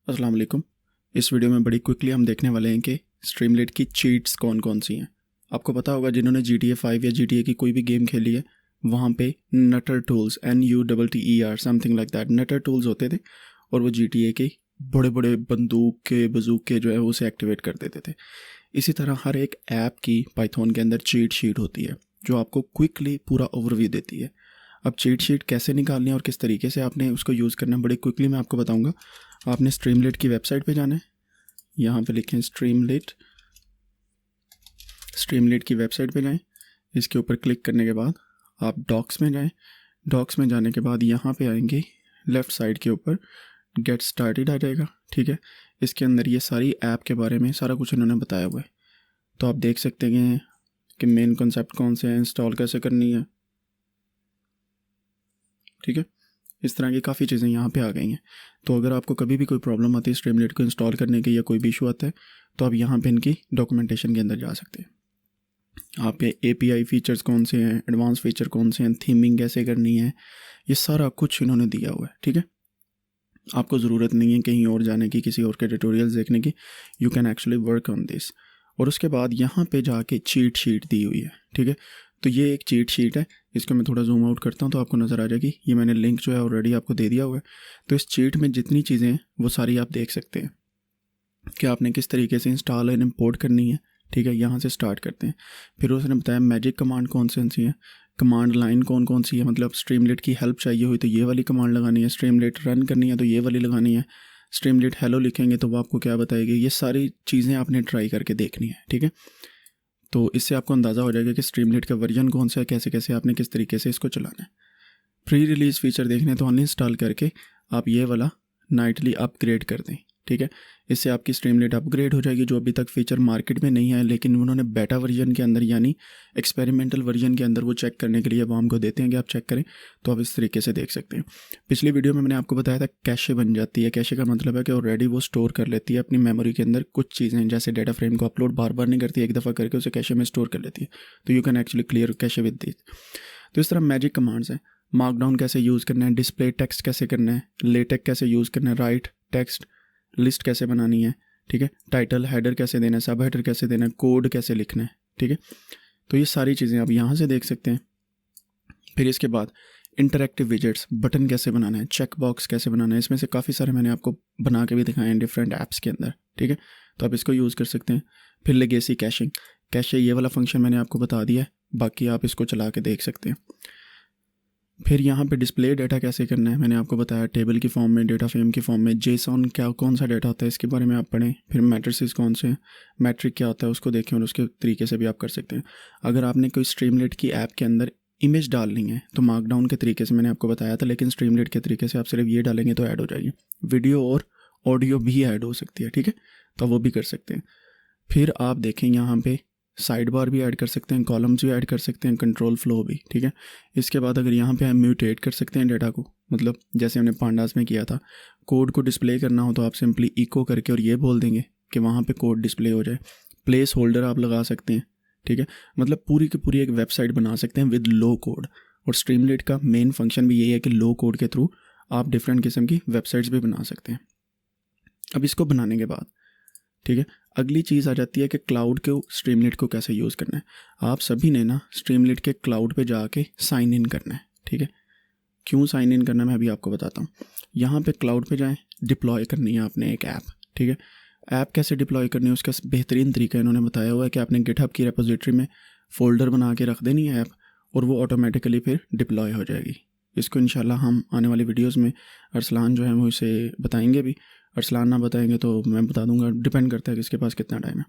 अस्सलाम वालेकुम। इस वीडियो में बड़ी क्विकली हम देखने वाले हैं कि स्ट्रीमलेट की चीट्स कौन कौन सी हैं। आपको पता होगा जिन्होंने GTA 5 या GTA की कोई भी गेम खेली है वहाँ पे nutter tools NUTTER something like that nutter tools होते थे और वो GTA के बड़े बड़े बंदूक के बजूके जो है उसे एक्टिवेट कर देते थे। इसी तरह हर एक ऐप की पाइथन के अंदर चीट शीट होती है जो आपको क्विकली पूरा ओवरव्यू देती है। अब चीट शीट कैसे निकालनी है और किस तरीके से आपने उसको यूज़ करना है बड़ी क्विकली मैं आपको बताऊंगा। आपने स्ट्रीमलेट की वेबसाइट पे जाना है, यहाँ पे लिखें स्ट्रीमलेट की वेबसाइट पे जाएं। इसके ऊपर क्लिक करने के बाद आप डॉक्स में जाएं। डॉक्स में जाने के बाद यहाँ पे आएंगे, लेफ़्ट साइड के ऊपर गेट स्टार्टेड आ जाएगा। ठीक है, इसके अंदर ये सारी ऐप के बारे में सारा कुछ इन्होंने बताया हुआ है। तो आप देख सकते हैं कि मेन कॉन्सेप्ट कौन से हैं, इंस्टॉल कैसे करनी है। ठीक है, इस तरह की काफ़ी चीज़ें यहाँ पे आ गई हैं। तो अगर आपको कभी भी कोई प्रॉब्लम आती है स्ट्रीमलेट को इंस्टॉल करने की या कोई भी इशू आता है तो आप यहाँ पे इनकी डॉक्यूमेंटेशन के अंदर जा सकते हैं। आपके API फीचर्स कौन से हैं, एडवांस फीचर कौन से हैं, थीमिंग कैसे करनी है, ये सारा कुछ इन्होंने दिया हुआ है। ठीक है, आपको ज़रूरत नहीं है कहीं और जाने की, किसी और के ट्यूटोरियल्स देखने की। You can actually work on this. और उसके बाद यहाँ पे जाके चीट शीट दी हुई है। ठीक है, तो ये एक चीट शीट है। इसको मैं थोड़ा जूम आउट करता हूँ तो आपको नज़र आ जाएगी। ये मैंने लिंक जो है ऑलरेडी आपको दे दिया हुआ है। तो इस चीट में जितनी चीज़ें हैं वो सारी आप देख सकते हैं कि आपने किस तरीके से इंस्टॉल एंड इम्पोर्ट करनी है। ठीक है, यहाँ से स्टार्ट करते हैं। फिर उसने बताया मैजिक कमांड कौन सी है, कमांड लाइन कौन कौन सी है, मतलब स्ट्रीमलेट की हेल्प चाहिए हुई तो ये वाली कमांड लगानी है, स्ट्रीमलेट रन करनी है तो ये वाली लगानी है, स्ट्रीमलेट हेलो लिखेंगे तो वो आपको क्या बताएगी। ये सारी चीज़ें आपने ट्राई करके देखनी है। ठीक है, तो इससे आपको अंदाज़ा हो जाएगा कि स्ट्रीमलेट का वर्जन कौन सा है, कैसे कैसे आपने किस तरीके से इसको चलाना है। प्री रिलीज़ फीचर देखने हैं तो अनइंस्टॉल करके आप ये वाला नाइटली अपग्रेड कर दें। ठीक है, इससे आपकी स्ट्रीमलेट अपग्रेड हो जाएगी। जो अभी तक फीचर मार्केट में नहीं है लेकिन उन्होंने बेटा वर्जन के अंदर यानी एक्सपेरिमेंटल वर्जन के अंदर वो चेक करने के लिए वो हमको देते हैं कि आप चेक करें, तो आप इस तरीके से देख सकते हैं। पिछली वीडियो में मैंने आपको बताया था कैशे बन जाती है। कैशे का मतलब है कि ऑलरेडी वो स्टोर कर लेती है अपनी मेमोरी के अंदर कुछ चीज़ें, जैसे डाटा फ्रेम को अपलोड बार बार नहीं करती, एक दफ़ा करके उसे कैशे में स्टोर कर लेती है। तो you can actually clear cache with this. तो इस तरह मैजिक कमांड्स हैं। मार्कडाउन कैसे यूज़ करना है, डिस्प्ले टेक्स्ट कैसे करना है, लेटेक कैसे यूज़ करना है, राइट टेक्स्ट लिस्ट कैसे बनानी है। ठीक है, टाइटल हेडर कैसे देना है, सब हेडर कैसे देना है, कोड कैसे लिखना है। ठीक है, तो ये सारी चीज़ें आप यहाँ से देख सकते हैं। फिर इसके बाद इंटरैक्टिव विजेट्स, बटन कैसे बनाना है, चेक बॉक्स कैसे बनाना है, इसमें से काफ़ी सारे मैंने आपको बना के भी दिखाए हैं डिफरेंट ऐप्स के अंदर। ठीक है, तो आप इसको यूज़ कर सकते हैं। फिर लेगेसी कैशिंग, कैशे ये वाला फंक्शन मैंने आपको बता दिया है, बाकी आप इसको चला के देख सकते हैं। फिर यहाँ पे डिस्प्ले डाटा कैसे करना है मैंने आपको बताया, टेबल की फॉर्म में, डेटा फ्रेम की फॉर्म में, जेसॉन क्या कौन सा डाटा होता है इसके बारे में आप पढ़ें। फिर मैट्रिसेस कौन से हैं, मैट्रिक क्या होता है उसको देखें और उसके तरीके से भी आप कर सकते हैं। अगर आपने कोई स्ट्रीमलेट की ऐप के अंदर इमेज डालनी है तो मार्कडाउन के तरीके से मैंने आपको बताया था, लेकिन स्ट्रीमलेट के तरीके से आप सिर्फ ये डालेंगे तो ऐड हो जाएगी। वीडियो और ऑडियो भी ऐड हो सकती है। ठीक है, तो वो भी कर सकते हैं। फिर आप देखें यहाँ पे साइड बार भी ऐड कर सकते हैं, कॉलम्स भी ऐड कर सकते हैं, कंट्रोल फ्लो भी। ठीक है, इसके बाद अगर यहाँ पे हम म्यूटेट कर सकते हैं डाटा को, मतलब जैसे हमने पांडास में किया था, कोड को डिस्प्ले करना हो तो आप सिंपली इको करके और ये बोल देंगे कि वहाँ पे कोड डिस्प्ले हो जाए। प्लेस होल्डर आप लगा सकते हैं। ठीक है, मतलब पूरी की पूरी एक वेबसाइट बना सकते हैं विद लो कोड। और स्ट्रीमलेट का मेन फंक्शन भी यही है कि लो कोड के थ्रू आप डिफरेंट किस्म की वेबसाइट्स भी बना सकते हैं। अब इसको बनाने के बाद ठीक है, अगली चीज़ आ जाती है कि क्लाउड के स्ट्रीमलेट को कैसे यूज़ करना है। आप सभी ने ना स्ट्रीमलेट के क्लाउड पे जाके साइन इन करना है। ठीक है, क्यों साइन इन करना है मैं अभी आपको बताता हूँ। यहाँ पे क्लाउड पे जाएं, डिप्लॉय करनी है आपने एक ऐप। ठीक है, ऐप कैसे डिप्लॉय करनी है उसका बेहतरीन तरीका इन्होंने बताया हुआ है कि आपने गिटहब की रेपोजिटरी में फ़ोल्डर बना के रख देनी है ऐप और वो ऑटोमेटिकली फिर डिप्लॉय हो जाएगी। इसको इंशाल्लाह हम आने वाली वीडियोज़ में अरसलान जो है वो इसे बताएंगे भी। अरसलान ना बताएंगे तो मैं बता दूंगा, डिपेंड करता है किसके पास कितना टाइम है।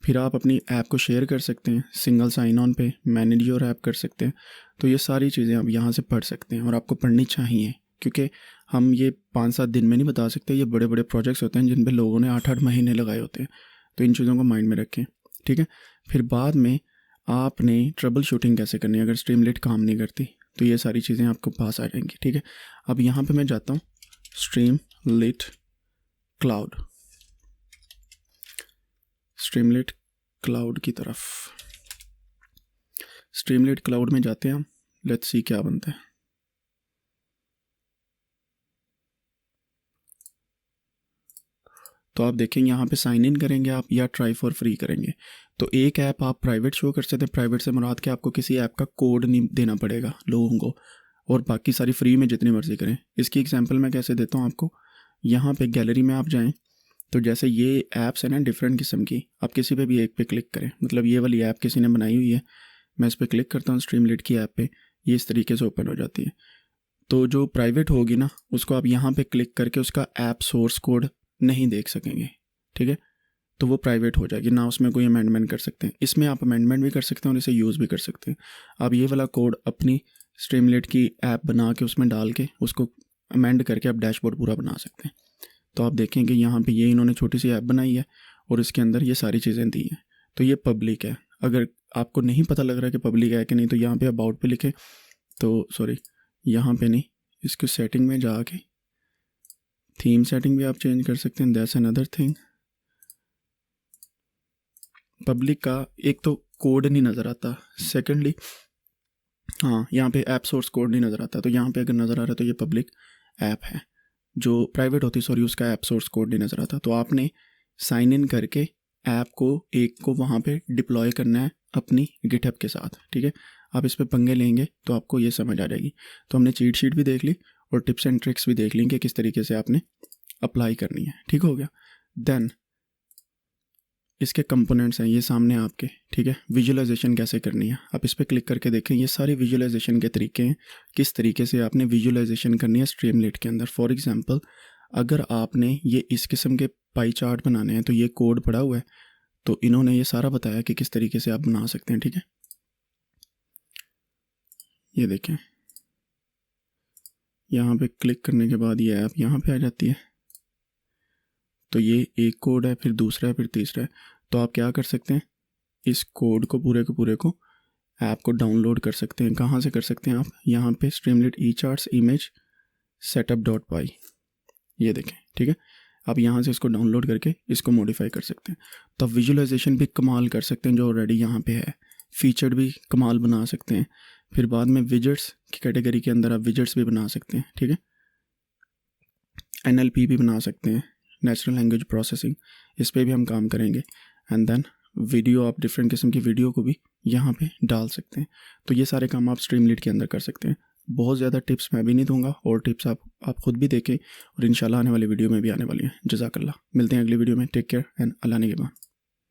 फिर आप अपनी ऐप को शेयर कर सकते हैं, सिंगल साइन ऑन पे मैनेज योर ऐप कर सकते हैं। तो ये सारी चीज़ें आप यहाँ से पढ़ सकते हैं और आपको पढ़नी चाहिए, क्योंकि हम ये 5-7 दिन में नहीं बता सकते। ये बड़े बड़े प्रोजेक्ट्स होते हैं जिन पे लोगों ने 8-8 महीने लगाए होते हैं। तो इन चीज़ों को माइंड में रखें। ठीक है, फिर बाद में आपने ट्रबल शूटिंग कैसे करनी है अगर स्ट्रीमलेट काम नहीं करती, तो ये सारी चीज़ें आपको पास आ जाएंगी। ठीक है, अब यहाँ पे मैं जाता हूँ स्ट्रीमलेट क्लाउड, स्ट्रीमलेट क्लाउड की तरफ। स्ट्रीमलेट क्लाउड में जाते हैं हम, लेट्स सी क्या बनता है। तो आप देखेंगे यहाँ पे साइन इन करेंगे आप या ट्राई फॉर फ्री करेंगे। तो एक ऐप आप प्राइवेट शो कर सकते हैं, प्राइवेट से मुराद कि आपको किसी ऐप का कोड नहीं देना पड़ेगा लोगों को, और बाकी सारी फ्री में जितनी मर्जी करें। इसकी एग्जांपल मैं कैसे देता हूँ आपको। यहाँ पे गैलरी में आप जाएं तो जैसे ये ऐप्स है ना डिफरेंट किस्म की, आप किसी पे भी एक पे क्लिक करें, मतलब ये वाली ऐप किसी ने बनाई हुई है, मैं इस पर क्लिक करता हूँ स्ट्रीमलीट की ऐप पे, ये इस तरीके से ओपन हो जाती है। तो जो प्राइवेट होगी ना उसको आप यहाँ पे क्लिक करके उसका ऐप सोर्स कोड नहीं देख सकेंगे, ठीक है। तो वो प्राइवेट हो जाएगी ना, उसमें कोई अमेंडमेंट कर सकते हैं। इसमें आप अमेंडमेंट भी कर सकते हैं और इसे यूज़ भी कर सकते हैं। आप ये वाला कोड अपनी स्ट्रीमलीट की ऐप बना के उसमें डाल के उसको अमेंड करके आप डैशबोर्ड पूरा बना सकते हैं। तो आप देखेंगे यहाँ पे ये इन्होंने छोटी सी ऐप बनाई है और इसके अंदर ये सारी चीज़ें दी हैं। तो ये पब्लिक है। अगर आपको नहीं पता लग रहा कि पब्लिक है कि नहीं, तो यहाँ पे अबाउट पे लिखे, तो सॉरी यहाँ पे नहीं, इसको सेटिंग में जाके थीम सेटिंग भी आप चेंज कर सकते हैं। That's another thing. पब्लिक का एक तो कोड नहीं नज़र आता, सेकेंडली हाँ यहाँ पे ऐप सोर्स कोड नहीं नज़र आता। तो यहाँ पे अगर नज़र आ रहा है तो ये पब्लिक ऐप है। जो प्राइवेट होती सॉरी उसका ऐप सोर्स कोड नहीं नज़र आता। तो आपने साइन इन करके ऐप को एक को वहाँ पे डिप्लॉय करना है अपनी गिटहब के साथ, ठीक है। आप इस पे पंगे लेंगे तो आपको ये समझ आ जाएगी। तो हमने चीट शीट भी देख ली और टिप्स एंड ट्रिक्स भी देख ली कि किस तरीके से आपने अप्लाई करनी है, ठीक हो गया। देन इसके कंपोनेंट्स हैं ये सामने आपके, ठीक है। विजुअलाइजेशन कैसे करनी है आप इस पर क्लिक करके देखें। ये सारे विजुअलाइजेशन के तरीके हैं, किस तरीके से आपने विजुअलाइजेशन करनी है स्ट्रीमलीट के अंदर। फॉर एग्जांपल अगर आपने ये इस किस्म के पाई चार्ट बनाने हैं तो ये कोड पड़ा हुआ है, तो इन्होंने ये सारा बताया कि किस तरीके से आप बना सकते हैं, ठीक है। ये देखें यहाँ पे क्लिक करने के बाद ये ऐप यहाँ पे आ जाती है। तो ये एक कोड है, फिर दूसरा है, फिर तीसरा है। तो आप क्या कर सकते हैं, इस कोड को पूरे को ऐप को डाउनलोड कर सकते हैं। कहाँ से कर सकते हैं आप, यहाँ पे स्ट्रीमलीट ई चार्ट्स इमेज setup.py, ये देखें, ठीक है। आप यहाँ से इसको डाउनलोड करके इसको मॉडिफाई कर सकते हैं। तो आप विजुअलाइजेशन भी कमाल कर सकते हैं जो ऑलरेडी यहाँ पे है, फीचर भी कमाल बना सकते हैं। फिर बाद में विजेट्स की कैटेगरी के अंदर आप विजेट्स भी बना सकते हैं, ठीक है। NLP भी बना सकते हैं, नेचुरल लैंग्वेज प्रोसेसिंग, इस पर भी हम काम करेंगे। एंड देन वीडियो, आप डिफरेंट किस्म की वीडियो को भी यहाँ पे डाल सकते हैं। तो ये सारे काम आप स्ट्रीमलीट के अंदर कर सकते हैं। बहुत ज़्यादा टिप्स मैं भी नहीं दूंगा, और टिप्स आप खुद भी देखें और इंशाल्लाह आने वाली वीडियो में भी आने वाली हैं। जज़ाकल्लाह। मिलते हैं अगली वीडियो में। टेक केयर एंड अल्लाह निगहबान।